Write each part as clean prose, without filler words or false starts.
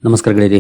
ನಮಸ್ಕಾರ ಗೆಳೆಯರಿ.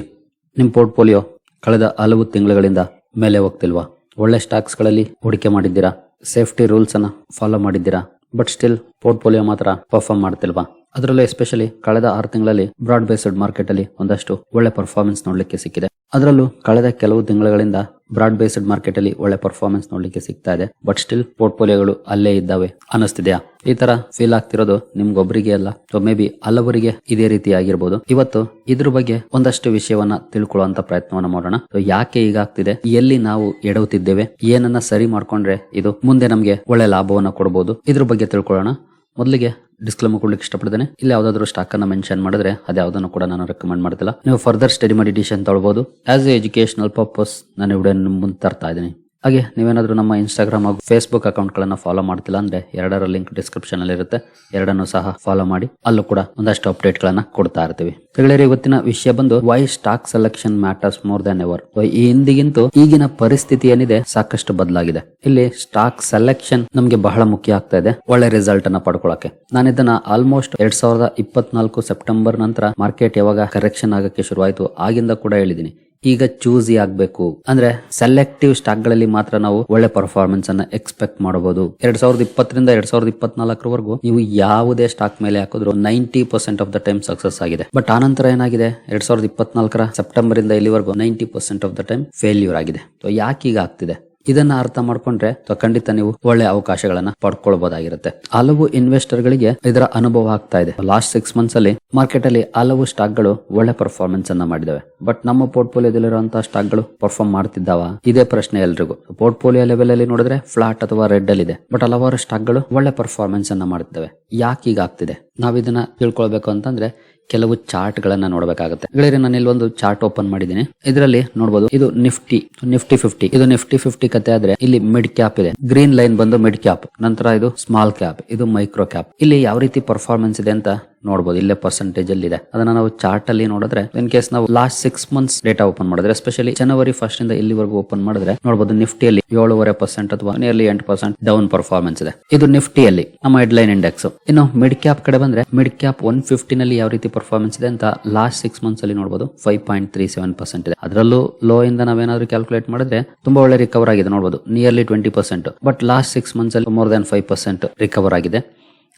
ನಿಮ್ಮ ಪೋರ್ಟ್ಫೋಲಿಯೋ ಕಳೆದ ಹಲವು ತಿಂಗಳುಗಳಿಂದ ಮೇಲೆ ಹೋಗ್ತಿಲ್ವಾ? ಒಳ್ಳೆ ಸ್ಟಾಕ್ಸ್ಗಳಲ್ಲಿ ಹೂಡಿಕೆ ಮಾಡಿದ್ದೀರಾ, ಸೇಫ್ಟಿ ರೂಲ್ಸ್ ಅನ್ನ ಫಾಲೋ ಮಾಡಿದ್ದೀರಾ, ಬಟ್ ಸ್ಟಿಲ್ ಪೋರ್ಟ್ಫೋಲಿಯೋ ಮಾತ್ರ ಪರ್ಫಾರ್ಮ್ ಮಾಡ್ತಿಲ್ವಾ? ಅದರಲ್ಲೂ ಎಸ್ಪೆಷಲಿ ಕಳೆದ 6 ತಿಂಗಳಲ್ಲಿ ಬ್ರಾಡ್ ಬೇಸ್ಡ್ ಮಾರ್ಕೆಟ್ ಅಲ್ಲಿ ಒಂದಷ್ಟು ಒಳ್ಳೆ ಪರ್ಫಾರ್ಮೆನ್ಸ್ ನೋಡ್ಲಿಕ್ಕೆ ಸಿಕ್ಕಿದೆ. ಅದರಲ್ಲೂ ಕಳೆದ ಕೆಲವು ತಿಂಗಳುಗಳಿಂದ ಬ್ರಾಡ್ ಬೇಸ್ಡ್ ಮಾರ್ಕೆಟ್ ಅಲ್ಲಿ ಒಳ್ಳೆ ಪರ್ಫಾರ್ಮೆನ್ಸ್ ನೋಡ್ಲಿಕ್ಕೆ ಸಿಗ್ತಾ ಇದೆ, ಬಟ್ ಸ್ಟಿಲ್ ಪೋರ್ಟ್ಫೋಲಿಯೋಗಳು ಅಲ್ಲೇ ಇದ್ದಾವೆ ಅನಿಸ್ತಿದ್ಯಾ? ಈ ತರ ಫೀಲ್ ಆಗ್ತಿರೋದು ನಿಮ್ಗೊಬ್ಬರಿಗೆ ಅಲ್ಲ, ಸೊ ಮೇ ಬಿ ಹಲವರಿಗೆ ಇದೇ ರೀತಿ ಆಗಿರ್ಬೋದು. ಇವತ್ತು ಇದ್ರ ಬಗ್ಗೆ ಒಂದಷ್ಟು ವಿಷಯವನ್ನ ತಿಳ್ಕೊಳ್ಳುವಂತ ಪ್ರಯತ್ನವನ್ನ ಮಾಡೋಣ. ಯಾಕೆ ಹೀಗಾಗ್ತಿದೆ, ಎಲ್ಲಿ ನಾವು ಎಡವುತ್ತಿದ್ದೇವೆ, ಏನನ್ನ ಸರಿ ಮಾಡ್ಕೊಂಡ್ರೆ ಇದು ಮುಂದೆ ನಮ್ಗೆ ಒಳ್ಳೆ ಲಾಭವನ್ನ ಕೊಡಬಹುದು, ಇದ್ರ ಬಗ್ಗೆ ತಿಳ್ಕೊಳ್ಳೋಣ. ಮೊದಲಿಗೆ ಡಿಸ್ಕ್ಲೇಮರ್ ಕೊಡ್ಲಿಕ್ಕೆ ಇಷ್ಟಪಡ್ತೇನೆ. ಇಲ್ಲಿ ಯಾವ್ದಾದ್ರು ಸ್ಟಾಕ್ ಅನ್ನ ಮೆನ್ಷನ್ ಮಾಡಿದ್ರೆ ಅದ್ಯಾವುದನ್ನು ಕೂಡ ನಾನು ರೆಕಮೆಂಡ್ ಮಾಡ್ತಿಲ್ಲ. ನೀವು ಫರ್ದರ್ ಸ್ಟಡಿ ಮಾಡಿ ಡಿಸಿಷನ್ ತಗೊಳ್ಬಹುದು. ಆಸ್ ಎ ಎಜುಕೇಶನಲ್ ಪರ್ಪಸ್ ನಾನು ವಿಡಿಯೋ ಮುಂದೆ ತರ್ತಾ ಇದ್ದೀನಿ. ಹಾಗೆ ನೀವೇನಾದ್ರೂ ನಮ್ಮ ಇನ್ಸ್ಟಾಗ್ರಾಮ್ ಹಾಗೂ ಫೇಸ್ಬುಕ್ ಅಕೌಂಟ್ ಗಳನ್ನ ಫಾಲೋ ಮಾಡ್ತಿಲ್ಲ ಅಂದ್ರೆ ಎರಡರ ಲಿಂಕ್ ಡಿಸ್ಕ್ರಿಪ್ಷನ್ ಅಲ್ಲಿ ಇರುತ್ತೆ, ಎರಡನ್ನು ಸಹ ಫಾಲೋ ಮಾಡಿ. ಅಲ್ಲೂ ಕೂಡ ಒಂದಷ್ಟು ಅಪ್ಡೇಟ್ ಗಳನ್ನ ಕೊಡ್ತಾ ಇರ್ತೀವಿ. ಗೆಳೆಯರೇ, ಇವತ್ತಿನ ವಿಷಯ ಬಂದು why stock selection matters more than ever. ಈ ಹಿಂದಿಗಿಂತೂ ಈಗಿನ ಪರಿಸ್ಥಿತಿ ಏನಿದೆ ಸಾಕಷ್ಟು ಬದಲಾಗಿದೆ. ಇಲ್ಲಿ ಸ್ಟಾಕ್ ಸೆಲೆಕ್ಷನ್ ನಮ್ಗೆ ಬಹಳ ಮುಖ್ಯ ಆಗ್ತಾ ಇದೆ ಒಳ್ಳೆ ರಿಸಲ್ಟ್ ಅನ್ನ ಪಡ್ಕೊಳ್ಳಕ್ಕೆ. ನಾನು ಇದನ್ನ ಆಲ್ಮೋಸ್ಟ್ 2024 ಸೆಪ್ಟೆಂಬರ್ ನಂತರ ಮಾರ್ಕೆಟ್ ಯಾವಾಗ ಕರೆಕ್ಷನ್ ಆಗಕ್ಕೆ ಶುರುವಾಯಿತು ಆಗಿಂದ ಕೂಡ ಹೇಳಿದೀನಿ. ಈಗ ಚೂಸಿ ಆಗ್ಬೇಕು ಅಂದ್ರೆ ಸೆಲೆಕ್ಟಿವ್ ಸ್ಟಾಕ್ ಗಳಲ್ಲಿ ಮಾತ್ರ ನಾವು ಒಳ್ಳೆ ಪರ್ಫಾರ್ಮೆನ್ಸ್ ಅನ್ನ ಎಕ್ಸ್ಪೆಕ್ಟ್ ಮಾಡಬಹುದು. 2020ರಿಂದ 2024 ನೀವು ಯಾವುದೇ ಸ್ಟಾಕ್ ಮೇಲೆ ಹಾಕಿದ್ರು 90% ಆಫ್ ದ ಟೈಮ್ ಸಕ್ಸಸ್ ಆಗಿದೆ. ಬಟ್ ಆನಂತರ ಏನಾಗಿದೆ, 2024 ಸೆಪ್ಟೆಂಬರ್ ಇಂದ ಇಲ್ಲಿವರೆಗೂ 90% ಆಫ್ ದ ಟೈಮ್ ಫೇಲ್ಯೂರ್ ಆಗಿದೆ. ಯಾಕೆ ಈಗ ಆಗ್ತಿದೆ ಇದನ್ನ ಅರ್ಥ ಮಾಡ್ಕೊಂಡ್ರೆ ಖಂಡಿತ ನೀವು ಒಳ್ಳೆ ಅವಕಾಶಗಳನ್ನ ಪಡ್ಕೊಳ್ಬಹುದಾಗಿರುತ್ತೆ. ಹಲವು ಇನ್ವೆಸ್ಟರ್ ಗಳಿಗೆ ಇದರ ಅನುಭವ ಆಗ್ತಾ ಇದೆ. ಲಾಸ್ಟ್ 6 ಮಂತ್ಸ್ ಅಲ್ಲಿ ಮಾರ್ಕೆಟ್ ಅಲ್ಲಿ ಹಲವು ಸ್ಟಾಕ್ ಗಳು ಒಳ್ಳೆ ಪರ್ಫಾರ್ಮೆನ್ಸ್ ಅನ್ನ ಮಾಡಿದಾವೆ. ಬಟ್ ನಮ್ಮ ಪೋರ್ಟ್ಫೋಲಿಯೋದಲ್ಲಿರುವಂತಹ ಸ್ಟಾಕ್ ಗಳು ಪರ್ಫಾರ್ಮ್ ಮಾಡ್ತಿದ್ದಾವ? ಇದೇ ಪ್ರಶ್ನೆ ಎಲ್ರಿಗೂ. ಪೋರ್ಟ್ಫೋಲಿಯೋ ಲೆವೆಲ್ ಅಲ್ಲಿ ನೋಡಿದ್ರೆ ಫ್ಲಾಟ್ ಅಥವಾ ರೆಡ್ ಅಲ್ಲಿ ಇದೆ, ಬಟ್ ಹಲವಾರು ಸ್ಟಾಕ್ ಗಳು ಒಳ್ಳೆ ಪರ್ಫಾರ್ಮೆನ್ಸ್ ಅನ್ನ ಮಾಡ್ತಿದ್ದಾವೆ. ಯಾಕೆ ಈಗ ಆಗ್ತಿದೆ, ನಾವ್ ಇದನ್ನ ತಿಳ್ಕೊಳ್ಬೇಕು ಅಂತಂದ್ರೆ ಕೆಲವು ಚಾರ್ಟ್ ಗಳನ್ನ ನೋಡಬೇಕಾಗುತ್ತೆ. ಗೆಳೆಯರೆ, ನಾನು ಇಲ್ಲಿ ಒಂದು ಚಾರ್ಟ್ ಓಪನ್ ಮಾಡಿದ್ದೀನಿ. ಇದರಲ್ಲಿ ನೋಡಬಹುದು, ಇದು ನಿಫ್ಟಿ 50. ಇದು ನಿಫ್ಟಿ 50 ಕತೆ ಆದ್ರೆ ಇಲ್ಲಿ ಮಿಡ್ ಕ್ಯಾಪ್ ಇದೆ. ಗ್ರೀನ್ ಲೈನ್ ಬಂದು ಮಿಡ್ ಕ್ಯಾಪ್, ನಂತರ ಇದು ಸ್ಮಾಲ್ ಕ್ಯಾಪ್, ಇದು ಮೈಕ್ರೋ ಕ್ಯಾಪ್. ಇಲ್ಲಿ ಯಾವ ರೀತಿ ಪರ್ಫಾರ್ಮೆನ್ಸ್ ಇದೆ ಅಂತ ನೋಡಬಹುದು. ಇಲ್ಲೇ ಪರ್ಸೆಂಟೇಜ್ ಅಲ್ಲಿ ಇದೆ. ಅದನ್ನ ನಾವು ಚಾರ್ಟ್ ಅಲ್ಲಿ ನೋಡಿದ್ರೆ, ಇನ್ ಕೇಸ್ ನಾವು ಲಾಸ್ಟ್ 6 ಮಂತ್ಸ್ ಡೇಟಾ ಓಪನ್ ಮಾಡಿದ್ರೆ, ಎಸ್ಪೆಷಲಿ ಜನವರಿ 1 ಇಂದ ಇಲ್ಲಿವರೆಗೂ ಓಪನ್ ಮಾಡಿದ್ರೆ ನೋಡಬಹುದು, ನಿಫ್ಟಿಯಲ್ಲಿ 7.5% ಅಥವಾ ನಿಯರ್ಲಿ 8% ಡೌನ್ ಪರ್ಫಾರ್ಮೆನ್ಸ್ ಇದೆ. ಇದು ನಿಫ್ಟಿಯಲ್ಲಿ ನಮ್ಮ ಹೆಡ್ ಲೈನ್ ಇಂಡೆಕ್ಸ್. ಇನ್ನು ಮಿಡ್ ಕ್ಯಾಪ್ ಕಡೆ ಬಂದ್ರೆ, ಮಿಡ್ ಕ್ಯಾಪ್ 150 ನಲ್ಲಿ ಯಾವ ರೀತಿ ಪರ್ಫಾರ್ಮೆನ್ಸ್ ಇದೆ ಅಂತ ಲಾಸ್ಟ್ 6 ಮಂತ್ಸ್ ಅಲ್ಲಿ ನೋಡಬಹುದು 5.37% ಇದೆ. ಅದರಲ್ಲೂ ಲೋ ಇಂದ ನಾವೇನಾದ್ರೂ ಕ್ಯಾಲ್ಕುಲೇಟ್ ಮಾಡಿದ್ರೆ ತುಂಬಾ ಒಳ್ಳೆ ರಿಕವರ್ ಆಗಿದೆ. ನೋಡಬಹುದು ನಿಯರ್ಲಿ 20%, ಬಟ್ ಲಾಸ್ಟ್ 6 ಮಂತ್ಸ್ ಅಲ್ಲಿ ಮೋರ್ ದನ್ 5% ರಿಕವರ್ ಆಗಿದೆ.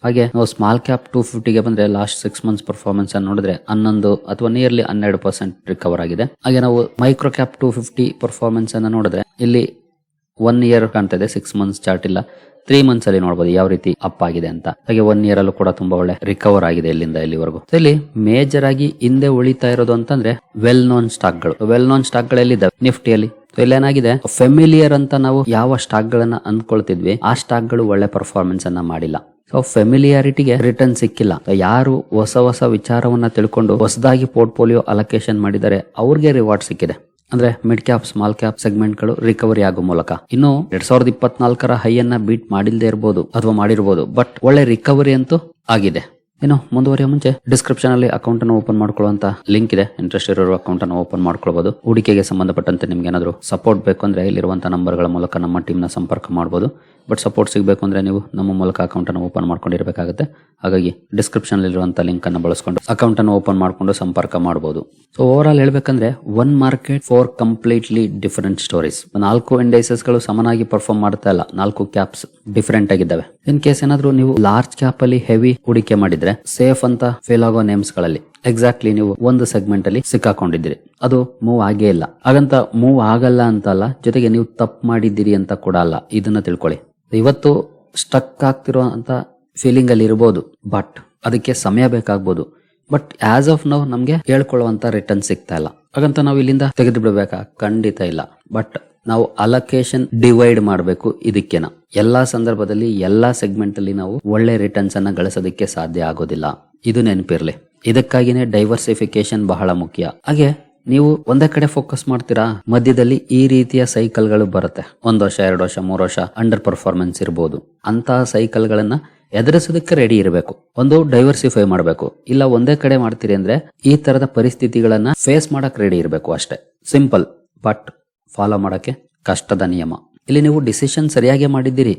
ಹಾಗೆ ನಾವು ಸ್ಮಾಲ್ ಕ್ಯಾಪ್ 250ಗೆ ಬಂದ್ರೆ ಲಾಸ್ಟ್ 6 ಮಂತ್ಸ್ ಪರ್ಫಾರ್ಮೆನ್ಸ್ ಅನ್ನು ನೋಡಿದ್ರೆ 11 ಅಥವಾ ನಿಯರ್ಲಿ 12% ರಿಕವರ್ ಆಗಿದೆ. ಹಾಗೆ ನಾವು ಮೈಕ್ರೋ ಕ್ಯಾಪ್ 250 ಪರ್ಫಾರ್ಮೆನ್ಸ್ ಅನ್ನು ನೋಡಿದ್ರೆ ಇಲ್ಲಿ 1 ಇಯರ್ ಕಾಣ್ತಾ ಇದೆ, 6 ಮಂತ್ಸ್ ಚಾರ್ಟ್ ಇಲ್ಲ. 3 ಮಂತ್ಸ್ ಅಲ್ಲಿ ನೋಡಬಹುದು ಯಾವ ರೀತಿ ಅಪ್ ಆಗಿದೆ ಅಂತ. ಹಾಗೆ 1 ಇಯರ್ ಅಲ್ಲೂ ಕೂಡ ತುಂಬಾ ಒಳ್ಳೆ ರಿಕವರ್ ಆಗಿದೆ ಇಲ್ಲಿಂದ ಇಲ್ಲಿವರೆಗೂ. ಇಲ್ಲಿ ಮೇಜರ್ ಆಗಿ ಹಿಂದೆ ಉಳಿತಾ ಇರೋದು ಅಂತಂದ್ರೆ ವೆಲ್ ನೋನ್ ಸ್ಟಾಕ್ ಗಳು. ವೆಲ್ ನೋನ್ ಸ್ಟಾಕ್ ಗಳೆಲ್ಲಿದ್ದಾವೆ ನಿಫ್ಟಿಯಲ್ಲಿ. ಇಲ್ಲೇನಾಗಿದೆ, ಫೆಮಿಲಿಯರ್ ಅಂತ ನಾವು ಯಾವ ಸ್ಟಾಕ್ ಗಳನ್ನ ಅಂದ್ಕೊಳ್ತಿದ್ವಿ ಆ ಸ್ಟಾಕ್ ಗಳು ಒಳ್ಳೆ ಪರ್ಫಾರ್ಮೆನ್ಸ್ ಅನ್ನ ಮಾಡಿಲ್ಲ. ಸೊ ಫೆಮಿಲಿಯಾರಿಟಿಗೆ ರಿಟರ್ನ್ ಸಿಕ್ಕಿಲ್ಲ. ಯಾರು ಹೊಸ ವಿಚಾರವನ್ನ ತಿಳ್ಕೊಂಡು ಹೊಸದಾಗಿ ಪೋರ್ಟ್ಫೋಲಿಯೋ ಅಲೋಕೇಶನ್ ಮಾಡಿದರೆ ಅವ್ರಿಗೆ ರಿವಾರ್ಡ್ ಸಿಕ್ಕಿದೆ. ಅಂದ್ರೆ mid cap small cap segment ಗಳು ರಿಕವರಿ ಆಗೋ ಮೂಲಕ. ಇನ್ನು 2024 ಹೈ ಅನ್ನ ಬೀಟ್ ಮಾಡಿಲ್ದೇ ಇರಬಹುದು ಅಥವಾ ಮಾಡಿರಬಹುದು, ಬಟ್ ಒಳ್ಳೆ ರಿಕವರಿ ಅಂತೂ ಆಗಿದೆ. ಇನ್ನು ಮುಂದುವರಿಯ ಮುಂಚೆ ಡಿಸ್ಕ್ರಿಪ್ಷನ್ ಅಲ್ಲಿ ಅಕೌಂಟ್ ಅನ್ನು ಓಪನ್ ಮಾಡ್ಕೊಳ್ಳುವಂತ ಲಿಂಕ್ ಇದೆ. ಇಂಟ್ರೆಸ್ಟ್ ಇರೋರು ಅಕೌಂಟ್ ಅನ್ನು ಓಪನ್ ಮಾಡ್ಕೊಳ್ಬಹುದು. ಹೂಡಿಕೆಗೆ ಸಂಬಂಧಪಟ್ಟಂತೆ ನಿಮ್ಗೆ ಏನಾದ್ರು ಸಪೋರ್ಟ್ ಬೇಕು ಅಂದ್ರೆ ಇಲ್ಲಿರುವಂತಹ ನಂಬರ್ ಗಳ ಮೂಲಕ ನಮ್ಮ ಟೀಮ್ ನ ಸಂಪರ್ಕ ಮಾಡಬಹುದು. ಬಟ್ ಸಪೋರ್ಟ್ ಸಿಗಬೇಕು ಅಂದ್ರೆ ನೀವು ನಮ್ಮ ಮೂಲಕ ಅಕೌಂಟ್ ಅನ್ನು ಓಪನ್ ಮಾಡ್ಕೊಂಡಿರಬೇಕಾಗುತ್ತೆ. ಹಾಗಾಗಿ ಡಿಸ್ಕ್ರಿಪ್ಷನ್ ಇರುವಂತಹ ಲಿಂಕ್ ಅನ್ನು ಬಳಸ್ಕೊಂಡು ಅಕೌಂಟ್ ಅನ್ನು ಓಪನ್ ಮಾಡ್ಕೊಂಡು ಸಂಪರ್ಕ ಮಾಡಬಹುದು. ಸೊ ಓವರ್ ಆಲ್ ಹೇಳ್ಬೇಕಂದ್ರೆ one market 4 completely different stories. 4 indices ಗಳು ಸಮನಾಗಿ ಪರ್ಫಾರ್ಮ್ ಮಾಡ್ತಾ ಇಲ್ಲ. 4 ಕ್ಯಾಪ್ಸ್ ಡಿಫರೆಂಟ್ ಆಗಿದ್ದಾವೆ. ಇನ್ ಕೇಸ್ ಏನಾದ್ರು ನೀವು ಲಾರ್ಜ್ ಕ್ಯಾಪ್ ಅಲ್ಲಿ ಹೆವಿ ಹೂಡಿಕೆ ಮಾಡಿದ್ರೆ ಸೇಫ್ ಅಂತ ಫೇಲ್ ಆಗೋ ನೇಮ್ಸ್ ಗಳಲ್ಲಿ ಎಕ್ಸಾಕ್ಟ್ಲಿ ನೀವು ಒಂದು ಸೆಗ್ಮೆಂಟ್ ಅಲ್ಲಿ ಸಿಕ್ಕಾಕೊಂಡಿದ್ದೀರಿ, ಅದು ಮೂವ್ ಆಗೇ ಇಲ್ಲ. ಹಾಗಂತ ಮೂವ್ ಆಗಲ್ಲ ಅಂತಲ್ಲ, ಜೊತೆಗೆ ನೀವು ತಪ್ಪು ಮಾಡಿದ್ದೀರಿ ಅಂತ ಕೂಡ ಅಲ್ಲ. ಇದನ್ನ ತಿಳ್ಕೊಳ್ಳಿ. ಇವತ್ತು ಸ್ಟಕ್ ಆಗ್ತಿರುವಂತ ಫೀಲಿಂಗ್ ಅಲ್ಲಿ ಇರಬಹುದು, ಬಟ್ ಅದಕ್ಕೆ ಸಮಯ ಬೇಕಾಗಬಹುದು. ಬಟ್ ಆಸ್ ಆಫ್ ನೌ ನಮ್ಗೆ ಹೇಳ್ಕೊಳ್ಳುವಂತ ರಿಟರ್ನ್ ಸಿಗ್ತಾ ಇಲ್ಲ. ಹಾಗಂತ ನಾವು ಇಲ್ಲಿಂದ ತೆಗೆದು ಬಿಡಬೇಕಾ? ಖಂಡಿತ ಇಲ್ಲ. ಬಟ್ ನಾವು ಅಲೋಕೇಶನ್ ಡಿವೈಡ್ ಮಾಡಬೇಕು. ಇದಕ್ಕೆನ ಎಲ್ಲಾ ಸಂದರ್ಭದಲ್ಲಿ ಎಲ್ಲಾ ಸೆಗ್ಮೆಂಟ್ ಅಲ್ಲಿ ನಾವು ಒಳ್ಳೆ ರಿಟರ್ನ್ಸ್ ಅನ್ನ ಗಳಿಸೋದಕ್ಕೆ ಸಾಧ್ಯ ಆಗೋದಿಲ್ಲ. ಇದು ನೆನಪಿರ್ಲಿ. ಇದಕ್ಕಾಗಿನೇ ಡೈವರ್ಸಿಫಿಕೇಶನ್ ಬಹಳ ಮುಖ್ಯ. ಹಾಗೆ ನೀವು ಒಂದೇ ಕಡೆ ಫೋಕಸ್ ಮಾಡ್ತೀರಾ, ಮಧ್ಯದಲ್ಲಿ ಈ ರೀತಿಯ ಸೈಕಲ್ ಗಳು ಬರುತ್ತೆ. 1 ವರ್ಷ 2 ವರ್ಷ 3 ವರ್ಷ ಅಂಡರ್ ಪರ್ಫಾರ್ಮೆನ್ಸ್ ಇರಬಹುದು. ಅಂತಹ ಸೈಕಲ್ ಗಳನ್ನ ಎದುರಿಸೋದಕ್ಕೆ ರೆಡಿ ಇರಬೇಕು. ಒಂದು ಡೈವರ್ಸಿಫೈ ಮಾಡಬೇಕು. ಇಲ್ಲ ಒಂದೇ ಕಡೆ ಮಾಡ್ತೀರಿ ಅಂದ್ರೆ ಈ ತರದ ಪರಿಸ್ಥಿತಿಗಳನ್ನ ಫೇಸ್ ಮಾಡಕ್ ರೆಡಿ ಇರಬೇಕು ಅಷ್ಟೇ. ಸಿಂಪಲ್, ಬಟ್ ಫಾಲೋ ಮಾಡಕ್ಕೆ ಕಷ್ಟದ ನಿಯಮ. ಇಲ್ಲಿ ನೀವು ಡಿಸಿಷನ್ ಸರಿಯಾಗಿ ಮಾಡಿದ್ದೀರಿ,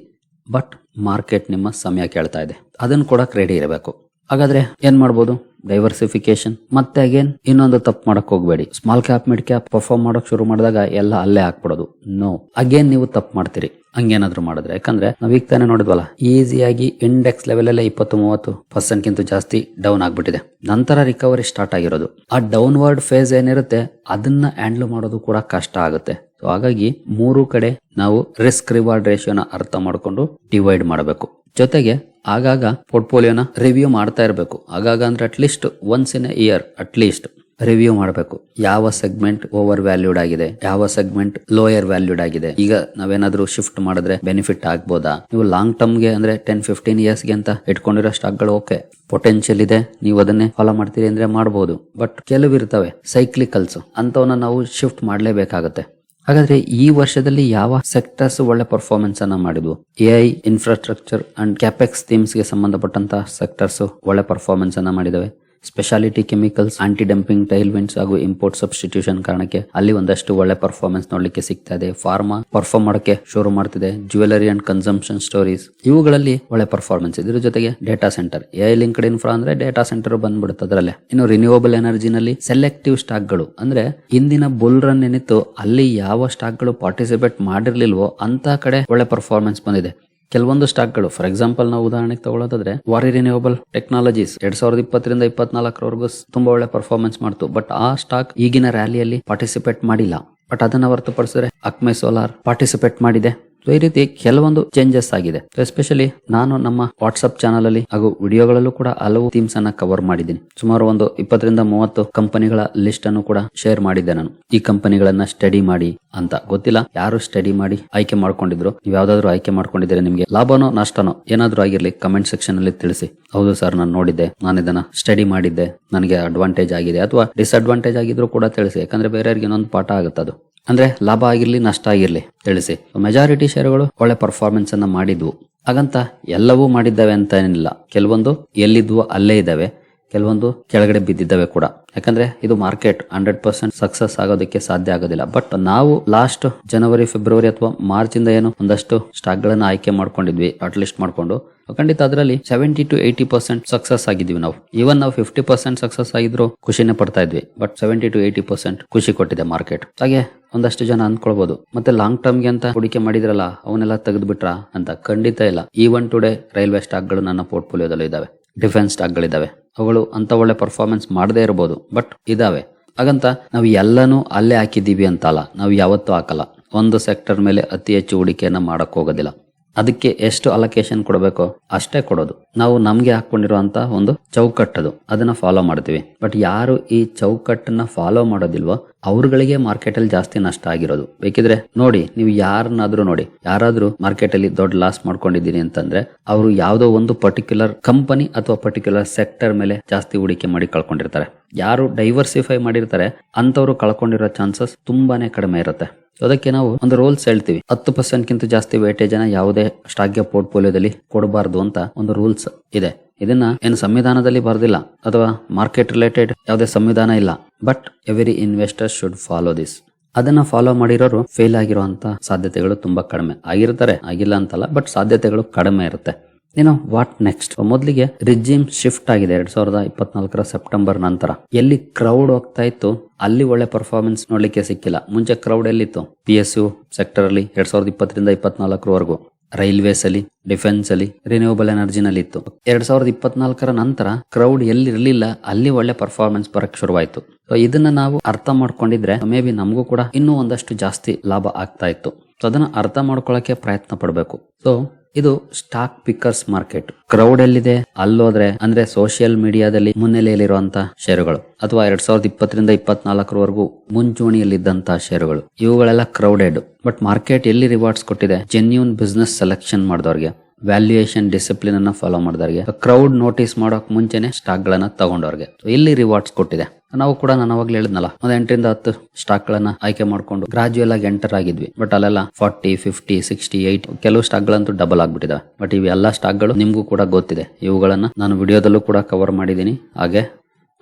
ಬಟ್ ಮಾರ್ಕೆಟ್ ನಿಮ್ಮ ಸಮಯ ಕೇಳ್ತಾ ಇದೆ, ಅದನ್ನ ಕೊಡಕ್ ರೆಡಿ ಇರಬೇಕು. ಹಾಗಾದ್ರೆ ಏನ್ ಮಾಡ್ಬೋದು? ಡೈವರ್ಸಿಫಿಕೇಶನ್. ಮತ್ತೆ ಅಗೇನ್ ಇನ್ನೊಂದು ತಪ್ಪು ಮಾಡಕ್ ಹೋಗ್ಬೇಡಿ. Small cap mid cap perform ಮಾಡಕ್ ಶುರು ಮಾಡಿದಾಗ ಎಲ್ಲ ಅಲ್ಲೇ ಹಾಕ್ಬಿಡೋದು. ನೋ, ಅಗೇನ್ ನೀವು ತಪ್ಪು ಮಾಡ್ತೀರಿ ಹಂಗೇನಾದ್ರು ಮಾಡಿದ್ರೆ. ಯಾಕಂದ್ರೆ ನಾವ್ ಈಗ ತಾನೇ ನೋಡಿದ್ವಲ್ಲ, ಈಸಿಯಾಗಿ ಇಂಡೆಕ್ಸ್ ಲೆವೆಲ್ ಅಲ್ಲೇ 20-30% ಜಾಸ್ತಿ ಡೌನ್ ಆಗ್ಬಿಟ್ಟಿದೆ. ನಂತರ ರಿಕವರಿ ಸ್ಟಾರ್ಟ್ ಆಗಿರೋದು. ಆ ಡೌನ್ವರ್ಡ್ ಫೇಸ್ ಏನಿರುತ್ತೆ ಅದನ್ನ ಹ್ಯಾಂಡಲ್ ಮಾಡೋದು ಕೂಡ ಕಷ್ಟ ಆಗುತ್ತೆ. ಸೊ ಹಾಗಾಗಿ 3 ಕಡೆ ನಾವು ರಿಸ್ಕ್ ರಿವಾರ್ಡ್ ರೇಷಿಯೋನ ಅರ್ಥ ಮಾಡ್ಕೊಂಡು ಡಿವೈಡ್ ಮಾಡಬೇಕು. ಜೊತೆಗೆ ಆಗಾಗ ಪೋರ್ಟ್ಫೋಲಿಯೋನ ರಿವ್ಯೂ ಮಾಡ್ತಾ ಇರಬೇಕು. ಆಗಾಗ ಅಂದ್ರೆ at least once in a year at least review ಮಾಡಬೇಕು. ಯಾವ ಸೆಗ್ಮೆಂಟ್ ಓವರ್ ವ್ಯಾಲ್ಯೂಡ್ ಆಗಿದೆ, ಯಾವ ಸೆಗ್ಮೆಂಟ್ ಲೋಯರ್ ವ್ಯಾಲ್ಯೂಡ್ ಆಗಿದೆ. ಈಗ ನಾವೇನಾದ್ರೂ ಶಿಫ್ಟ್ ಮಾಡಿದ್ರೆ ಬೆನಿಫಿಟ್ ಆಗ್ಬೋದಾ? ನೀವು ಲಾಂಗ್ ಟರ್ಮ್ ಗೆ ಅಂದ್ರೆ 10-15 ಇಯರ್ಸ್ ಗೆ ಅಂತ ಇಟ್ಕೊಂಡಿರೋ ಸ್ಟಾಕ್ ಗಳು ಓಕೆ, ಪೊಟೆನ್ಶಿಯಲ್ ಇದೆ, ನೀವು ಅದನ್ನೇ ಫಾಲೋ ಮಾಡ್ತೀರಿ ಅಂದ್ರೆ ಮಾಡಬಹುದು. ಬಟ್ ಕೆಲವು ಇರ್ತವೆ ಸೈಕ್ಲಿಕಲ್ಸ್, ಅಂತವನ್ನ ನಾವು ಶಿಫ್ಟ್ ಮಾಡ್ಲೇಬೇಕಾಗತ್ತೆ. ಹಾಗಾದ್ರೆ ಈ ವರ್ಷದಲ್ಲಿ ಯಾವ ಸೆಕ್ಟರ್ಸ್ ಒಳ್ಳೆ ಪರ್ಫಾರ್ಮೆನ್ಸ್ ಅನ್ನ ಮಾಡಿದ್ವು? AI, infrastructure and capex themes ಗೆ ಸಂಬಂಧಪಟ್ಟಂತ ಸೆಕ್ಟರ್ಸ್ ಒಳ್ಳೆ ಪರ್ಫಾರ್ಮೆನ್ಸ್ ಅನ್ನ ಮಾಡಿದವೆ. Speciality chemicals, anti dumping tail winds ಹಾಗೂ ಇಂಪೋರ್ಟ್ ಸಬ್ಸ್ಟಿಟ್ಯೂಷನ್ ಕಾರಣಕ್ಕೆ ಅಲ್ಲಿ ಒಂದಷ್ಟು ಒಳ್ಳೆ ಪರ್ಫಾರ್ಮೆನ್ಸ್ ನೋಡ್ಲಿಕ್ಕೆ ಸಿಗ್ತಾ ಇದೆ. ಫಾರ್ಮಾ ಪರ್ಫಾರ್ಮ್ ಮಾಡಕ್ಕೆ ಶುರು ಮಾಡ್ತಿದೆ. ಜ್ಯುವೆಲರಿ ಅಂಡ್ ಕನ್ಸಂಪ್ಷನ್ ಸ್ಟೋರೀಸ್ ಇವುಗಳಲ್ಲಿ ಒಳ್ಳೆ ಪರ್ಫಾರ್ಮೆನ್ಸ್. ಇದ್ರ ಜೊತೆಗೆ data centre, AI linked infra ಅಂದ್ರೆ ಡೇಟಾ ಸೆಂಟರ್ ಬಂದ್ಬಿಡುತ್ತೆ ಅದರಲ್ಲೇ. ಇನ್ನು ರಿನ್ಯೂವಬಲ್ ಎನರ್ಜಿನಲ್ಲಿ ಸೆಲೆಕ್ಟಿವ್ ಸ್ಟಾಕ್ ಗಳು, ಅಂದ್ರೆ ಇಂದಿನ ಬುಲ್ ರನ್ ಏನಿತ್ತು ಅಲ್ಲಿ ಯಾವ ಸ್ಟಾಕ್ ಗಳು ಪಾರ್ಟಿಸಿಪೇಟ್ ಮಾಡಿರ್ಲಿಲ್ವೋ ಅಂತ ಕಡೆ ಒಳ್ಳೆ ಪರ್ಫಾರ್ಮೆನ್ಸ್ ಬಂದಿದೆ. ಕೆಲವೊಂದು ಸ್ಟಾಕ್ಗಳು, ಫಾರ್ ಎಕ್ಸಾಂಪಲ್ ನಾವು ಉದಾಹರಣೆಗೆ ತಗೊಳ್ಳೋದಾದ್ರೆ ವಾರಿ ರಿನ್ಯೂವಬಲ್ ಟೆಕ್ನಾಲಜೀಸ್ 2020-24 ತುಂಬಾ ಒಳ್ಳೆ ಪರ್ಫಾರ್ಮೆನ್ಸ್ ಮಾಡ್ತು. ಬಟ್ ಆ ಸ್ಟಾಕ್ ಈಗಿನ ರ್ಯಾಲಿಯಲ್ಲಿ ಪಾರ್ಟಿಸಿಪೇಟ್ ಮಾಡಿಲ್ಲ. ಬಟ್ ಅದನ್ನ ಹೊರತುಪಡಿಸಿದ್ರೆ ಅಕ್ಮೆ ಸೋಲಾರ್ ಪಾರ್ಟಿಸಿಪೇಟ್ ಮಾಡಿದೆ. ಸೊ ಈ ರೀತಿ ಕೆಲವೊಂದು ಚೇಂಜಸ್ ಆಗಿದೆ. ಎಸ್ಪೆಷಲಿ ನಾನು ನಮ್ಮ ವಾಟ್ಸ್ಆಪ್ ಚಾನಲ್ ಅಲ್ಲಿ ಹಾಗೂ ವಿಡಿಯೋಗಳಲ್ಲೂ ಕೂಡ ಹಲವು ಥೀಮ್ಸ್ ಅನ್ನ ಕವರ್ ಮಾಡಿದ್ದೀನಿ. ಸುಮಾರು ಒಂದು 20-30 ಕಂಪನಿಗಳ ಲಿಸ್ಟ್ ಅನ್ನು ಕೂಡ ಶೇರ್ ಮಾಡಿದ್ದೆ ನಾನು. ಈ ಕಂಪನಿಗಳನ್ನ ಸ್ಟಡಿ ಮಾಡಿ ಅಂತ. ಗೊತ್ತಿಲ್ಲ ಯಾರು ಸ್ಟಡಿ ಮಾಡಿ ಆಯ್ಕೆ ಮಾಡ್ಕೊಂಡಿದ್ರು. ನೀವು ಯಾವ್ದಾದ್ರು ಆಯ್ಕೆ ಮಾಡ್ಕೊಂಡಿದ್ರೆ ನಿಮ್ಗೆ ಲಾಭನೋ ನಷ್ಟನೋ ಏನಾದ್ರೂ ಆಗಿರ್ಲಿ ಕಮೆಂಟ್ ಸೆಕ್ಷನ್ ಅಲ್ಲಿ ತಿಳಿಸಿ. ಹೌದು ಸರ್, ನಾನು ನೋಡಿದ್ದೆ, ನಾನು ಇದನ್ನ ಸ್ಟಡಿ ಮಾಡಿದ್ದೆ, ನನಗೆ ಅಡ್ವಾಂಟೇಜ್ ಆಗಿದೆ ಅಥವಾ ಡಿಸ್ಅಡ್ವಾಂಟೇಜ್ ಆಗಿದ್ರು ಕೂಡ ತಿಳಿಸಿ. ಯಾಕಂದ್ರೆ ಬೇರೆಯವ್ರಿಗೆ ಇನ್ನೊಂದು ಪಾಠ ಆಗುತ್ತೆ ಅದು. ಅಂದ್ರೆ ಲಾಭ ಆಗಿರ್ಲಿ ನಷ್ಟ ಆಗಿರ್ಲಿ ತಿಳಿಸಿ. ಮೆಜಾರಿಟಿ ಶೇರುಗಳು ಒಳ್ಳೆ ಪರ್ಫಾರ್ಮೆನ್ಸ್ ಅನ್ನ ಮಾಡಿದ್ವು. ಹಾಗಂತ ಎಲ್ಲವೂ ಮಾಡಿದ್ದಾವೆ ಅಂತ ಏನಿಲ್ಲ. ಕೆಲವೊಂದು ಎಲ್ಲಿದ್ವು ಅಲ್ಲೇ ಇದ್ದಾವೆ, ಕೆಲವೊಂದು ಕೆಳಗಡೆ ಬಿದ್ದಿದ್ದಾವೆ ಕೂಡ. ಯಾಕಂದ್ರೆ ಇದು ಮಾರ್ಕೆಟ್ 100% ಸಕ್ಸಸ್ ಆಗೋದಕ್ಕೆ ಸಾಧ್ಯ ಆಗೋದಿಲ್ಲ. ಬಟ್ ನಾವು ಲಾಸ್ಟ್ ಜನವರಿ, ಫೆಬ್ರವರಿ ಅಥವಾ ಮಾರ್ಚ್ ಇಂದ ಏನು ಒಂದಷ್ಟು ಸ್ಟಾಕ್ ಗಳನ್ನ ಆಯ್ಕೆ ಮಾಡ್ಕೊಂಡಿದ್ವಿ, ಶಾರ್ಟ್ ಲಿಸ್ಟ್ ಮಾಡ್ಕೊಂಡು, ಖಂಡಿತ ಅದರಲ್ಲಿ 70-80% ಸಕ್ಸಸ್ ಆಗಿದ್ವಿ ನಾವು. ಈವನ್ ನಾವು 50% ಸಕ್ಸಸ್ ಆಗಿದ್ರು ಖುಷಿನೇ ಪಡ್ತಾ ಇದ್ವಿ. ಬಟ್ 70-80% ಖುಷಿ ಕೊಟ್ಟಿದೆ ಮಾರ್ಕೆಟ್. ಹಾಗೆ ಒಂದಷ್ಟು ಜನ ಅಂದ್ಕೊಳ್ಬಹುದು, ಮತ್ತೆ ಲಾಂಗ್ ಟರ್ಮ್ ಗೆ ಅಂತ ಹೂಡಿಕೆ ಮಾಡಿದ್ರಲ್ಲ ಅವನ್ನೆಲ್ಲ ತೆಗೆದ್ಬಿಟ್ರ ಅಂತ. ಖಂಡಿತ ಇಲ್ಲ. ಈವನ್ ಟುಡೇ ರೈಲ್ವೆ ಸ್ಟಾಕ್ ಗಳು ನನ್ನ ಪೋರ್ಟ್ಫೋಲಿಯೋದಲ್ಲಿ ಇದಾವೆ, ಡಿಫೆನ್ಸ್ ಸ್ಟಾಕ್ ಗಳಿದಾವೆ. ಅವುಗಳು ಅಂತ ಒಳ್ಳೆ ಪರ್ಫಾರ್ಮೆನ್ಸ್ ಮಾಡದೇ ಇರಬಹುದು, ಬಟ್ ಇದಾವೆ. ಹಾಗಂತ ನಾವು ಎಲ್ಲಾನು ಅಲ್ಲೇ ಹಾಕಿದೀವಿ ಅಂತ ಅಲ್ಲ. ನಾವು ಯಾವತ್ತೂ ಹಾಕಲ್ಲ. ಒಂದು ಸೆಕ್ಟರ್ ಮೇಲೆ ಅತಿ ಹೆಚ್ಚು ಹೂಡಿಕೆಯನ್ನ ಮಾಡಕ್ ಹೋಗೋದಿಲ್ಲ. ಅದಕ್ಕೆ ಎಷ್ಟು ಅಲೋಕೇಶನ್ ಕೊಡಬೇಕೋ ಅಷ್ಟೇ ಕೊಡೋದು. ನಾವು ನಮ್ಗೆ ಹಾಕೊಂಡಿರುವಂತ ಒಂದು ಚೌಕಟ್ಟದು, ಅದನ್ನ ಫಾಲೋ ಮಾಡ್ತೀವಿ. ಬಟ್ ಯಾರು ಈ ಚೌಕಟ್ಟನ್ನ ಫಾಲೋ ಮಾಡೋದಿಲ್ವೋ ಅವ್ರಗಳಿಗೆ ಮಾರ್ಕೆಟ್ ಅಲ್ಲಿ ಜಾಸ್ತಿ ನಷ್ಟ ಆಗಿರೋದು. ಬೇಕಿದ್ರೆ ನೋಡಿ, ನೀವು ಯಾರನ್ನಾದ್ರೂ ನೋಡಿ, ಯಾರಾದ್ರೂ ಮಾರ್ಕೆಟ್ ಅಲ್ಲಿ ದೊಡ್ಡ ಲಾಸ್ ಮಾಡ್ಕೊಂಡಿದ್ದೀನಿ ಅಂತಂದ್ರೆ ಅವರು ಯಾವ್ದೋ ಒಂದು ಪರ್ಟಿಕ್ಯುಲರ್ ಕಂಪನಿ ಅಥವಾ ಪರ್ಟಿಕ್ಯುಲರ್ ಸೆಕ್ಟರ್ ಮೇಲೆ ಜಾಸ್ತಿ ಹೂಡಿಕೆ ಮಾಡಿ ಕಳ್ಕೊಂಡಿರ್ತಾರೆ. ಯಾರು ಡೈವರ್ಸಿಫೈ ಮಾಡಿರ್ತಾರೆ ಅಂತವ್ರು ಕಳ್ಕೊಂಡಿರೋ ಚಾನ್ಸಸ್ ತುಂಬಾನೇ ಕಡಿಮೆ ಇರುತ್ತೆ. ಅದಕ್ಕೆ ನಾವು ಒಂದು ರೂಲ್ಸ್ ಹೇಳ್ತೀವಿ, 10% ಜಾಸ್ತಿ ವೇಟೇಜ್ ಅನ್ನ ಯಾವುದೇ ಸ್ಟಾಕ್ ಪೋರ್ಟ್ಫೋಲಿಯೋದಲ್ಲಿ ಕೊಡಬಾರ್ದು ಅಂತ ಒಂದು ರೂಲ್ಸ್ ಇದೆ. ಇದನ್ನ ಏನು ಸಂವಿಧಾನದಲ್ಲಿ ಬರ್ದಿಲ್ಲ ಅಥವಾ ಮಾರ್ಕೆಟ್ ರಿಲೇಟೆಡ್ ಯಾವುದೇ ಸಂವಿಧಾನ ಇಲ್ಲ. But every investor should follow this. ಅದನ್ನ ಫಾಲೋ ಮಾಡಿರೋರು ಫೇಲ್ ಆಗಿರುವಂತ ಸಾಧ್ಯತೆಗಳು ತುಂಬಾ ಕಡಿಮೆ. ಆಗಿರ್ತಾರೆ, ಆಗಿಲ್ಲ ಅಂತಲ್ಲ, ಬಟ್ ಸಾಧ್ಯತೆಗಳು ಕಡಿಮೆ ಇರುತ್ತೆ. ಏನು ವಾಟ್ ನೆಕ್ಸ್ಟ್? ಮೊದಲಿಗೆ ರಿಜಿಮ್ ಶಿಫ್ಟ್ ಆಗಿದೆ 2024 ಸೆಪ್ಟೆಂಬರ್ ನಂತರ. ಎಲ್ಲಿ ಕ್ರೌಡ್ ಹೋಗ್ತಾ ಇತ್ತು ಅಲ್ಲಿ ಒಳ್ಳೆ ಪರ್ಫಾರ್ಮೆನ್ಸ್ ನೋಡ್ಲಿಕ್ಕೆ ಸಿಕ್ಕಿಲ್ಲ. ಮುಂಚೆ ಕ್ರೌಡ್ ಎಲ್ಲಿತ್ತು? PSU ಸೆಕ್ಟರ್ ಅಲ್ಲಿ 2020-24 ರೈಲ್ವೇಸ್ ಅಲ್ಲಿ, ಡಿಫೆನ್ಸ್ ಅಲ್ಲಿ, ರಿನ್ಯೂವಬಲ್ ಎನರ್ಜಿನಲ್ಲಿ ಇತ್ತು. 2024 ನಂತರ ಕ್ರೌಡ್ ಎಲ್ಲಿರ್ಲಿಲ್ಲ ಅಲ್ಲಿ ಒಳ್ಳೆ ಪರ್ಫಾರ್ಮೆನ್ಸ್ ಬರಕ್ ಶುರುವಾಯ್ತು. ಸೊ ಇದನ್ನ ನಾವು ಅರ್ಥ ಮಾಡ್ಕೊಂಡಿದ್ರೆ ಮೇ ಬಿ ನಮಗೂ ಕೂಡ ಇನ್ನೂ ಒಂದಷ್ಟು ಜಾಸ್ತಿ ಲಾಭ ಆಗ್ತಾ ಇತ್ತು. ಸೊ ಅದನ್ನ ಅರ್ಥ ಮಾಡ್ಕೊಳ್ಳಕ್ಕೆ ಪ್ರಯತ್ನ ಪಡಬೇಕು. ಸೊ ಇದು ಸ್ಟಾಕ್ ಪಿಕ್ಕರ್ಸ್ ಮಾರ್ಕೆಟ್. ಕ್ರೌಡ್ ಎಲ್ಲಿದೆ ಅಲ್ಲೋದ್ರೆ ಅಂದ್ರೆ ಸೋಷಿಯಲ್ ಮೀಡಿಯಾದಲ್ಲಿ ಮುನ್ನೆಲೆಯಲ್ಲಿರುವಂತ ಷೇರುಗಳು ಅಥವಾ 2020-24 ಮುಂಚೂಣಿಯಲ್ಲಿದ್ದಂತಹ ಷೇರುಗಳು, ಇವುಗಳೆಲ್ಲ ಕ್ರೌಡೆಡ್. ಬಟ್ ಮಾರ್ಕೆಟ್ ಎಲ್ಲಿ ರಿವಾರ್ಡ್ಸ್ ಕೊಟ್ಟಿದೆ? ಜೆನ್ಯೂನ್ ಬಿಸ್ನೆಸ್ ಸೆಲೆಕ್ಷನ್ ಮಾಡಿದವ್ರಿಗೆ, ವ್ಯಾಲ್ಯೂಯೇಷನ್ ಡಿಸಿಪ್ಲಿನ್ ಅನ್ನ ಫಾಲೋ ಮಾಡಿದವ್ರಿಗೆ, ಕ್ರೌಡ್ ನೋಟಿಸ್ ಮಾಡೋಕ್ ಮುಂಚೆನೆ ಸ್ಟಾಕ್ ಗಳನ್ನ ತಗೊಂಡವ್ರಿಗೆ ಇಲ್ಲಿ ರಿವಾರ್ಡ್ಸ್ ಕೊಟ್ಟಿದೆ. ನಾವು ಕೂಡ ನಾನು ಅವಾಗ್ಲೇ ಹೇಳಿದ್ನಲ್ಲ, ಒಂದು 8-10 ಸ್ಟಾಕ್ ಗಳನ್ನ ಆಯ್ಕೆ ಮಾಡ್ಕೊಂಡು ಗ್ರಾಜುಯಲ್ ಆಗಿ ಎಂಟರ್ ಆಗಿದ್ವಿ. ಬಟ್ ಅಲ್ಲೆಲ್ಲ 40, 50, 60, 80 ಕೆಲವು ಸ್ಟಾಕ್ ಗಳಂತೂ ಡಬಲ್ ಆಗ್ಬಿಟ್ಟಿದಾವೆ. ಬಟ್ ಇವೆಲ್ಲ ಸ್ಟಾಕ್ ಗಳು ನಿಮ್ಗೂ ಕೂಡ ಗೊತ್ತಿದೆ. ಇವುಗಳನ್ನ ನಾನು ವಿಡಿಯೋದಲ್ಲೂ ಕೂಡ ಕವರ್ ಮಾಡಿದೀನಿ. ಹಾಗೆ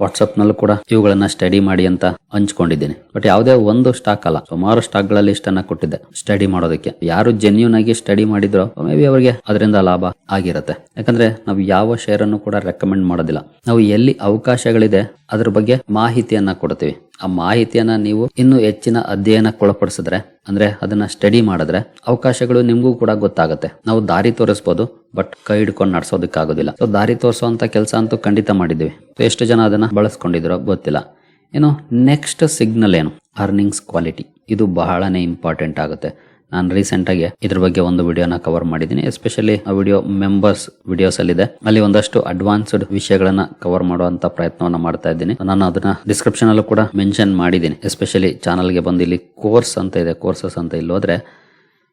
ವಾಟ್ಸಪ್ ನಲ್ಲೂ ಕೂಡ ಇವುಗಳನ್ನ ಸ್ಟಡಿ ಮಾಡಿ ಅಂತ ಹಂಚ್ಕೊಂಡಿದ್ದೀನಿ. ಬಟ್ ಯಾವುದೇ ಒಂದು ಸ್ಟಾಕ್ ಅಲ್ಲ, ಸುಮಾರು ಸ್ಟಾಕ್ ಗಳಲ್ಲಿ ಇಷ್ಟನ್ನ ಕೊಟ್ಟಿದ್ದೆ ಸ್ಟಡಿ ಮಾಡೋದಕ್ಕೆ. ಯಾರು ಜೆನ್ಯೂನ್ ಆಗಿ ಸ್ಟಡಿ ಮಾಡಿದ್ರೋ ಮೇ ಬಿ ಅವರಿಗೆ ಅದರಿಂದ ಲಾಭ ಆಗಿರುತ್ತೆ. ಯಾಕಂದ್ರೆ ನಾವು ಯಾವ ಶೇರ್ ಅನ್ನು ಕೂಡ ರೆಕಮೆಂಡ್ ಮಾಡೋದಿಲ್ಲ. ನಾವು ಎಲ್ಲಿ ಅವಕಾಶಗಳಿದೆ ಅದ್ರ ಬಗ್ಗೆ ಮಾಹಿತಿಯನ್ನ ಕೊಡ್ತೀವಿ. ಆ ಮಾಹಿತಿಯನ್ನ ನೀವು ಇನ್ನೂ ಹೆಚ್ಚಿನ ಅಧ್ಯಯನಕ್ಕೊಳಪಡಿಸಿದ್ರೆ, ಅಂದ್ರೆ ಅದನ್ನ ಸ್ಟಡಿ ಮಾಡಿದ್ರೆ ಅವಕಾಶಗಳು ನಿಮ್ಗೂ ಕೂಡ ಗೊತ್ತಾಗುತ್ತೆ. ನಾವು ದಾರಿ ತೋರಿಸಬಹುದು, ಬಟ್ ಕೈ ಹಿಡ್ಕೊಂಡು ನಡ್ಸೋದಕ್ಕಾಗೋದಿಲ್ಲ. ಸೊ ದಾರಿ ತೋರಿಸುವಂತ ಕೆಲಸ ಅಂತೂ ಖಂಡಿತ ಮಾಡಿದ್ದೀವಿ. ಎಷ್ಟು ಜನ ಅದನ್ನ ಬಳಸ್ಕೊಂಡಿದ್ರೋ ಗೊತ್ತಿಲ್ಲ. ಏನು ನೆಕ್ಸ್ಟ್ ಸಿಗ್ನಲ್ ಏನು? Earnings quality. ಇದು ಬಹಳನೇ ಇಂಪಾರ್ಟೆಂಟ್ ಆಗುತ್ತೆ. ನಾನು ರೀಸೆಂಟ್ ಆಗಿ ಇದ್ರ ಬಗ್ಗೆ ಒಂದು ವಿಡಿಯೋನ ಕವರ್ ಮಾಡಿದ್ದೀನಿ. ಎಸ್ಪೆಷಲಿ ಆ ವಿಡಿಯೋ ಮೆಂಬರ್ಸ್ ವಿಡಿಯೋಸ್ ಅಲ್ಲಿ ಇದೆ. ಅಲ್ಲಿ ಒಂದಷ್ಟು ಅಡ್ವಾನ್ಸ್ಡ್ ವಿಷಯಗಳನ್ನ ಕವರ್ ಮಾಡುವಂತ ಪ್ರಯತ್ನವನ್ನ ಮಾಡ್ತಾ ಇದ್ದೀನಿ. ನಾನು ಅದನ್ನ ಡಿಸ್ಕ್ರಿಪ್ಷನ್ ಅಲ್ಲೂ ಕೂಡ ಮೆನ್ಷನ್ ಮಾಡಿದ್ದೀನಿ. ಎಸ್ಪೆಷಲಿ ಚಾನಲ್ಗೆ ಬಂದು ಇಲ್ಲಿ ಕೋರ್ಸ್ ಅಂತ ಇದೆ, ಕೋರ್ಸಸ್ ಅಂತ ಇಲ್ಲಿ ಹೋದ್ರೆ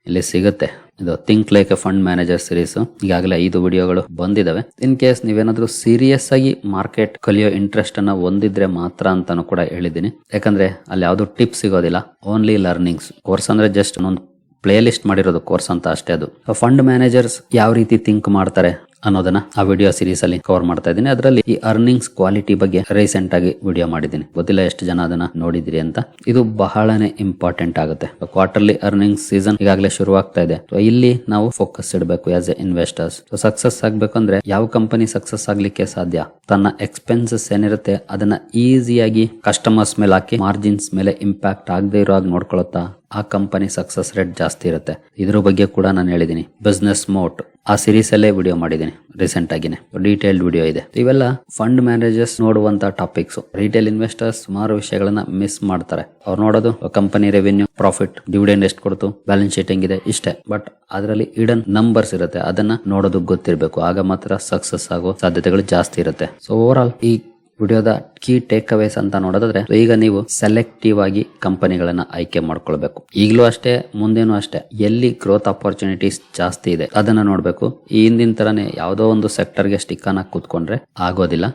ಇಲ್ಲಿ ಸಿಗುತ್ತೆ. ಇದು think like A fund manager series. ಈಗಾಗಲೇ 5 ವಿಡಿಯೋಗಳು ಬಂದಿದಾವೆ. ಇನ್ ಕೇಸ್ ನೀವೇನಾದ್ರೂ ಸೀರಿಯಸ್ ಆಗಿ ಮಾರ್ಕೆಟ್ ಕಲಿಯೋ ಇಂಟ್ರೆಸ್ಟ್ ಅನ್ನ ಹೊಂದಿದ್ರೆ ಮಾತ್ರ ಅಂತಾನು ಕೂಡ ಹೇಳಿದ್ದೀನಿ. ಯಾಕಂದ್ರೆ ಅಲ್ಲಿ ಯಾವ್ದು ಟಿಪ್ಸ್ ಸಿಗೋದಿಲ್ಲ, ಓನ್ಲಿ ಲರ್ನಿಂಗ್ಸ್. ಕೋರ್ಸ್ ಅಂದ್ರೆ ಜಸ್ಟ್ ಒಂದು ಪ್ಲೇ ಲಿಸ್ಟ್ ಮಾಡಿರೋದು ಕೋರ್ಸ್ ಅಂತ ಅಷ್ಟೇ. ಅದು ಫಂಡ್ ಮ್ಯಾನೇಜರ್ಸ್ ಯಾವ ರೀತಿ ಥಿಂಕ್ ಮಾಡ್ತಾರೆ ಅನ್ನೋದನ್ನ ಆ ವಿಡಿಯೋ ಸೀರೀಸ್ ಅಲ್ಲಿ ಕವರ್ ಮಾಡ್ತಾ ಇದ್ದೀನಿ. ಅದರಲ್ಲಿ ಈ ಅರ್ನಿಂಗ್ಸ್ ಕ್ವಾಲಿಟಿ ಬಗ್ಗೆ ರೀಸೆಂಟ್ ಆಗಿ ವಿಡಿಯೋ ಮಾಡಿದ್ದೀನಿ. ಗೊತ್ತಿಲ್ಲ ಎಷ್ಟು ಜನ ಅದನ್ನ ನೋಡಿದಿರಿ ಅಂತ. ಇದು ಬಹಳನೇ ಇಂಪಾರ್ಟೆಂಟ್ ಆಗುತ್ತೆ. ಕ್ವಾರ್ಟರ್ಲಿ ಅರ್ನಿಂಗ್ಸ್ ಸೀಸನ್ ಈಗಾಗಲೇ ಶುರುವಾಗ್ತಾ ಇದೆ. ಇಲ್ಲಿ ನಾವು ಫೋಕಸ್ ಇಡಬೇಕು ಆಸ್ ಎ ಇನ್ವೆಸ್ಟರ್ಸ್. ಸಕ್ಸಸ್ ಆಗ್ಬೇಕಂದ್ರೆ ಯಾವ ಕಂಪನಿ ಸಕ್ಸಸ್ ಆಗ್ಲಿಕ್ಕೆ ಸಾಧ್ಯ? ತನ್ನ ಎಕ್ಸ್ಪೆನ್ಸಸ್ ಏನಿರುತ್ತೆ ಅದನ್ನ ಈಸಿಯಾಗಿ ಕಸ್ಟಮರ್ಸ್ ಮೇಲೆ ಹಾಕಿ ಮಾರ್ಜಿನ್ಸ್ ಮೇಲೆ ಇಂಪ್ಯಾಕ್ಟ್ ಆಗದೆ ಇರೋ ಹಾಗೆ ನೋಡ್ಕೊಳುತ್ತಾ ಆ ಕಂಪನಿ ಸಕ್ಸಸ್ ರೇಟ್ ಜಾಸ್ತಿ ಇರುತ್ತೆ. ಇದ್ರ ಬಗ್ಗೆ ಕೂಡ ನಾನು ಹೇಳಿದ್ದೀನಿ. ಬಿಸ್ನೆಸ್ ಮೋಟ್ ಆ ಸೀರೀಸ್ ಅಲ್ಲೇ ವಿಡಿಯೋ ಮಾಡಿದ್ದೀನಿ ರೀಸೆಂಟ್ ಆಗಿನೇ. ಡೀಟೇಲ್ಡ್ ವಿಡಿಯೋ ಇದೆ. ಇವೆಲ್ಲ ಫಂಡ್ ಮ್ಯಾನೇಜರ್ಸ್ ನೋಡುವಂತ ಟಾಪಿಕ್ಸ್. ರಿಟೇಲ್ ಇನ್ವೆಸ್ಟರ್ಸ್ ಸುಮಾರು ವಿಷಯಗಳನ್ನ ಮಿಸ್ ಮಾಡ್ತಾರೆ. ಅವ್ರು ನೋಡೋದು ಕಂಪನಿ ರೆವೆನ್ಯೂ, ಪ್ರಾಫಿಟ್, ಡಿವಿಡೆಂಡ್ ಎಷ್ಟು ಕೊಡ್ತು, ಬ್ಯಾಲೆನ್ಸ್ ಶೀಟ್ ಹೆಂಗಿದೆ, ಇಷ್ಟೇ. ಬಟ್ ಅದರಲ್ಲಿ ಇಡನ್ ನಂಬರ್ಸ್ ಇರುತ್ತೆ, ಅದನ್ನ ನೋಡೋದು ಗೊತ್ತಿರಬೇಕು. ಆಗ ಮಾತ್ರ ಸಕ್ಸಸ್ ಆಗೋ ಸಾಧ್ಯತೆಗಳು ಜಾಸ್ತಿ ಇರುತ್ತೆ. ಸೊ ಓವರ್ ಆಲ್ ಈ ವಿಡಿಯೋದ ಕೀ ಟೇಕ್ ಅವೇಸ್ ಅಂತ ನೋಡೋದಾದ್ರೆ, ಈಗ ನೀವು ಸೆಲೆಕ್ಟಿವ್ ಆಗಿ ಕಂಪನಿಗಳನ್ನ ಆಯ್ಕೆ ಮಾಡ್ಕೊಳ್ಬೇಕು. ಈಗಲೂ ಅಷ್ಟೇ, ಮುಂದೇನು ಅಷ್ಟೇ. ಎಲ್ಲಿ ಗ್ರೋತ್ ಅಪರ್ಚುನಿಟೀಸ್ ಜಾಸ್ತಿ ಇದೆ ಅದನ್ನ ನೋಡ್ಬೇಕು. ಈ ಹಿಂದಿನ ತರನೇ ಯಾವುದೋ ಒಂದು ಸೆಕ್ಟರ್ಗೆ ಸ್ಟಿಕ್ ಅನ್ನ ಕೂತ್ಕೊಂಡ್ರೆ ಆಗೋದಿಲ್ಲ.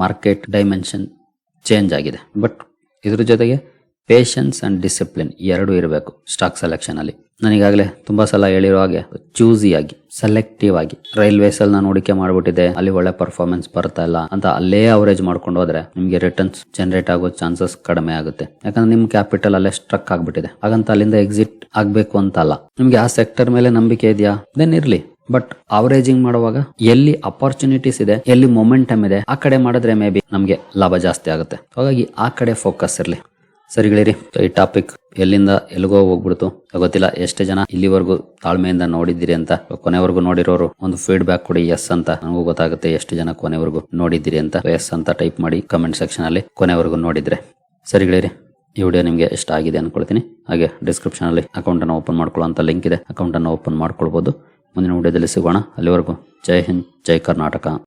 ಮಾರ್ಕೆಟ್ ಡೈಮೆನ್ಷನ್ ಚೇಂಜ್ ಆಗಿದೆ. ಬಟ್ ಇದ್ರ ಜೊತೆಗೆ ಪೇಷನ್ಸ್ ಅಂಡ್ ಡಿಸಿಪ್ಲಿನ್ ಎರಡು ಇರಬೇಕು ಸ್ಟಾಕ್ ಸೆಲೆಕ್ಷನ್ ಅಲ್ಲಿ. ನಾನೀಗಾಗಲೇ ತುಂಬಾ ಸಲ ಹೇಳಿರೋ ಹಾಗೆ ಚೂಸಿ ಆಗಿ, ಸೆಲೆಕ್ಟಿವ್ ಆಗಿ. ರೈಲ್ವೇಸ್ ಅಲ್ಲಿ ನಾನು ಹೂಡಿಕೆ ಮಾಡ್ಬಿಟ್ಟಿದೆ, ಅಲ್ಲಿ ಒಳ್ಳೆ ಪರ್ಫಾರ್ಮೆನ್ಸ್ ಬರ್ತಾ ಇಲ್ಲ ಅಂತ ಅಲ್ಲೇ ಅವರೇಜ್ ಮಾಡ್ಕೊಂಡು ಹೋದ್ರೆ ನಿಮ್ಗೆ ರಿಟರ್ನ್ಸ್ ಜನರೇಟ್ ಆಗೋ ಚಾನ್ಸಸ್ ಕಡಿಮೆ ಆಗುತ್ತೆ. ಯಾಕಂದ್ರೆ ನಿಮ್ ಕ್ಯಾಪಿಟಲ್ ಅಲ್ಲೇ ಸ್ಟ್ರಕ್ ಆಗ್ಬಿಟ್ಟಿದೆ. ಹಾಗಂತ ಅಲ್ಲಿಂದ ಎಕ್ಸಿಟ್ ಆಗ್ಬೇಕು ಅಂತ ಅಲ್ಲ. ನಿಮ್ಗೆ ಆ ಸೆಕ್ಟರ್ ಮೇಲೆ ನಂಬಿಕೆ ಇದೆಯಾ, ದೆನ್ ಇರ್ಲಿ. ಬಟ್ ಅವರೇಜಿಂಗ್ ಮಾಡುವಾಗ ಎಲ್ಲಿ ಅಪರ್ಚುನಿಟೀಸ್ ಇದೆ, ಎಲ್ಲಿ ಮೊಮೆಂಟಮ್ ಇದೆ, ಆ ಕಡೆ ಮಾಡಿದ್ರೆ ಮೇ ಬಿ ನಮ್ಗೆ ಲಾಭ ಜಾಸ್ತಿ ಆಗುತ್ತೆ. ಹಾಗಾಗಿ ಆ ಕಡೆ ಫೋಕಸ್ ಇರ್ಲಿ. ಸರಿಗಳಿರಿ. ಈ ಟಾಪಿಕ್ ಎಲ್ಲಿಂದ ಎಲ್ಲಿಗೋ ಹೋಗ್ಬಿಡ್ತು ಗೊತ್ತಿಲ್ಲ. ಎಷ್ಟು ಜನ ಇಲ್ಲಿವರೆಗೂ ತಾಳ್ಮೆಯಿಂದ ನೋಡಿದ್ದೀರಿ ಅಂತ. ಕೊನೆವರೆಗೂ ನೋಡಿರೋರು ಒಂದು ಫೀಡ್ಬ್ಯಾಕ್ ಕೊಡಿ, ಎಸ್ ಅಂತ. ನನಗೂ ಗೊತ್ತಾಗುತ್ತೆ ಎಷ್ಟು ಜನ ಕೊನೆವರೆಗೂ ನೋಡಿದ್ದೀರಿ ಅಂತ. ಎಸ್ ಅಂತ ಟೈಪ್ ಮಾಡಿ ಕಮೆಂಟ್ ಸೆಕ್ಷನ್ ಅಲ್ಲಿ ಕೊನೆವರೆಗೂ ನೋಡಿದ್ರೆ. ಸರಿಗಳಿರಿ, ಈ ವಿಡಿಯೋ ನಿಮಗೆ ಇಷ್ಟ ಆಗಿದೆ ಅನ್ಕೊಳ್ತೀನಿ. ಹಾಗೆ ಡಿಸ್ಕ್ರಿಪ್ಷನ್ ಅಲ್ಲಿ ಅಕೌಂಟ್ ಅನ್ನು ಓಪನ್ ಮಾಡ್ಕೊಳ್ಳೋ ಲಿಂಕ್ ಇದೆ, ಅಕೌಂಟ್ ಅನ್ನು ಓಪನ್ ಮಾಡ್ಕೊಳ್ಬಹುದು. ಮುಂದಿನ ವಿಡಿಯೋದಲ್ಲಿ ಸಿಗೋಣ. ಅಲ್ಲಿವರೆಗೂ ಜೈ ಹಿಂದ್, ಜೈ ಕರ್ನಾಟಕ.